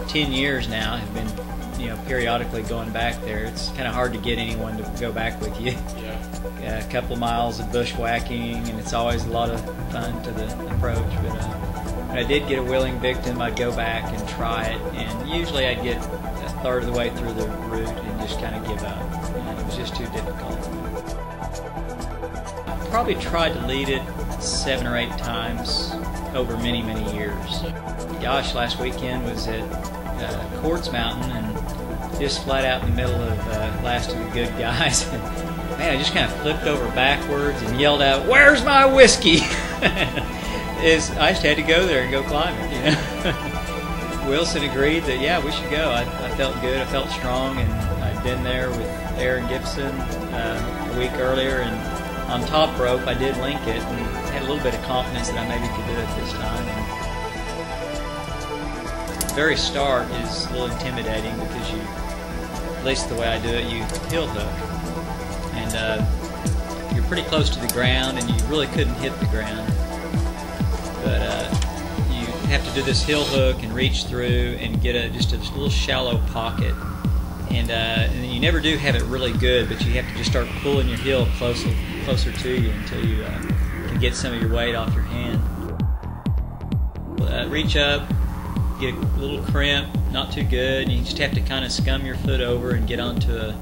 10 years now, have been, periodically going back there. It's kind of hard to get anyone to go back with you. Yeah. A couple of miles of bushwhacking, and it's always a lot of fun to the approach. But when I did get a willing victim, I'd go back and try it, and usually I'd get a third of the way through the route and just kind of give up. It was just too difficult. I probably tried to lead it 7 or 8 times over many, many years. Gosh, last weekend was at Charons Mountain, and just flat out in the middle of Last of the Good Guys. Man, I just kind of flipped over backwards and yelled out, "Where's my whiskey?" I just had to go there and go climb it, Wilson agreed that, yeah, we should go. I felt good, I felt strong, and I'd been there with Aaron Gibson a week earlier, and on top rope I did link it and had a little bit of confidence that I maybe could do it this time. And the very start is a little intimidating because you, at least the way I do it, you hill hook, and you're pretty close to the ground and you really couldn't hit the ground, but you have to do this hill hook and reach through and get just a little shallow pocket, and then you never do have it really good, but you have to just start pulling your heel closer to you until you can get some of your weight off your hand. Reach up, get a little crimp, not too good. You just have to kind of scum your foot over and get onto a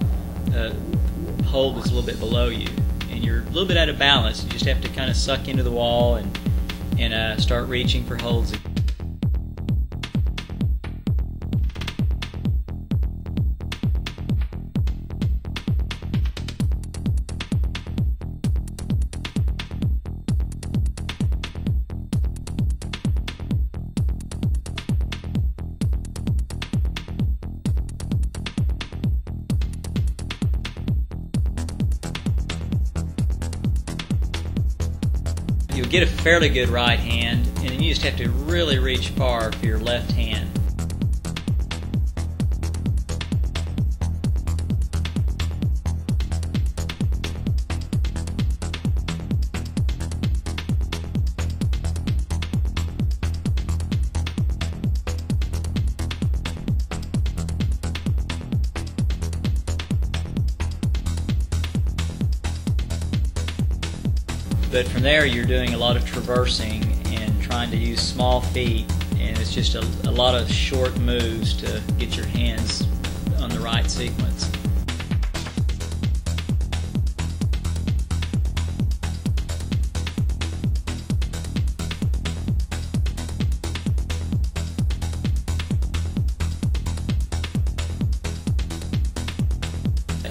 hold that's a little bit below you, and you're a little bit out of balance. You just have to kind of suck into the wall and start reaching for holds. You'll get a fairly good right hand, and then you just have to really reach far for your left hand. But from there, you're doing a lot of traversing and trying to use small feet, and it's just a lot of short moves to get your hands on the right sequence.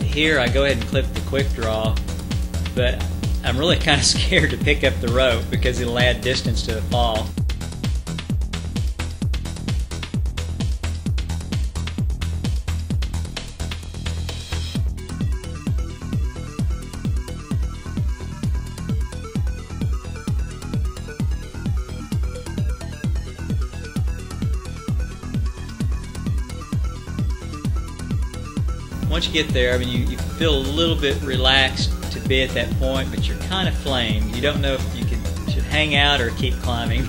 Here I go ahead and clip the quick draw, but I'm really kind of scared to pick up the rope because it'll add distance to a fall. Once you get there, I mean, you feel a little bit relaxed to be at that point, but you're kind of flamed. You don't know if you should hang out or keep climbing.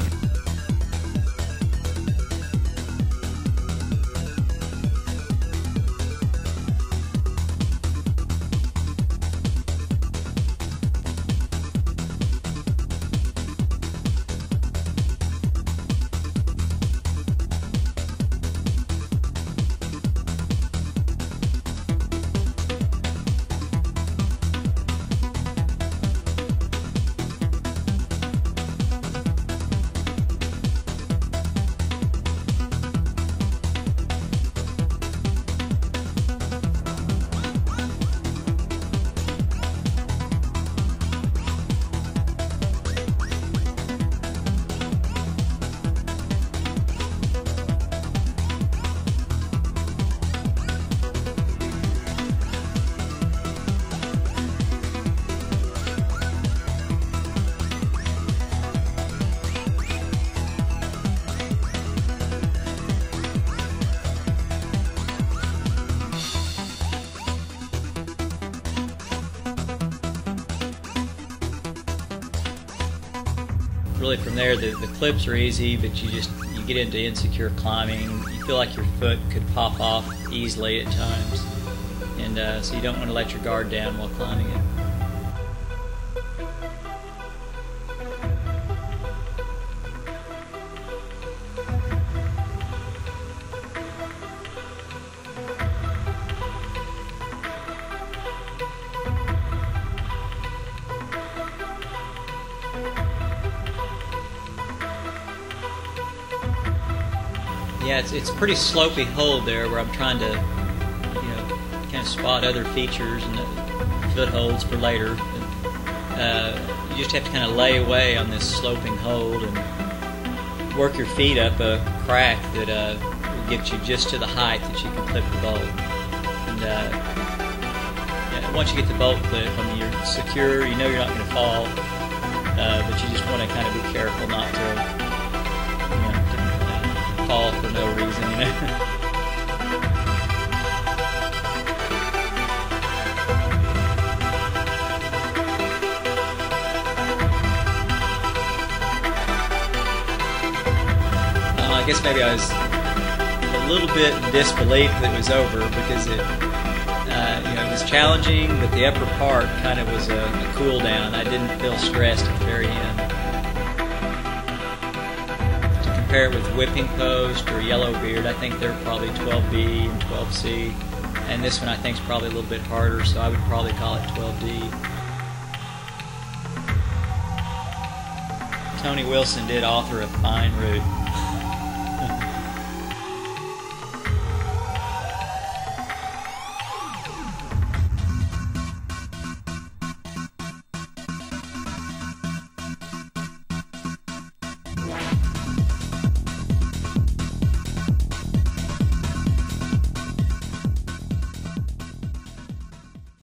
Really from there, the clips are easy, but you you get into insecure climbing, you feel like your foot could pop off easily at times, and so you don't want to let your guard down while climbing it. Yeah, it's a pretty slopey hold there where I'm trying to, kind of spot other features and footholds for later. You just have to kind of lay away on this sloping hold and work your feet up a crack that will get you just to the height that you can clip the bolt. And once you get the bolt clip, you're secure, you know you're not going to fall, but you just want to kind of be careful not to fall for no reason, I guess maybe I was a little bit in disbelief that it was over because it was challenging, but the upper part kind of was a cool down. I didn't feel stressed at the very end. Compare it with Whipping Post or Yellowbeard, I think they're probably 12B and 12C, and this one I think is probably a little bit harder, so I would probably call it 12D. Tony Wilson did author a fine route.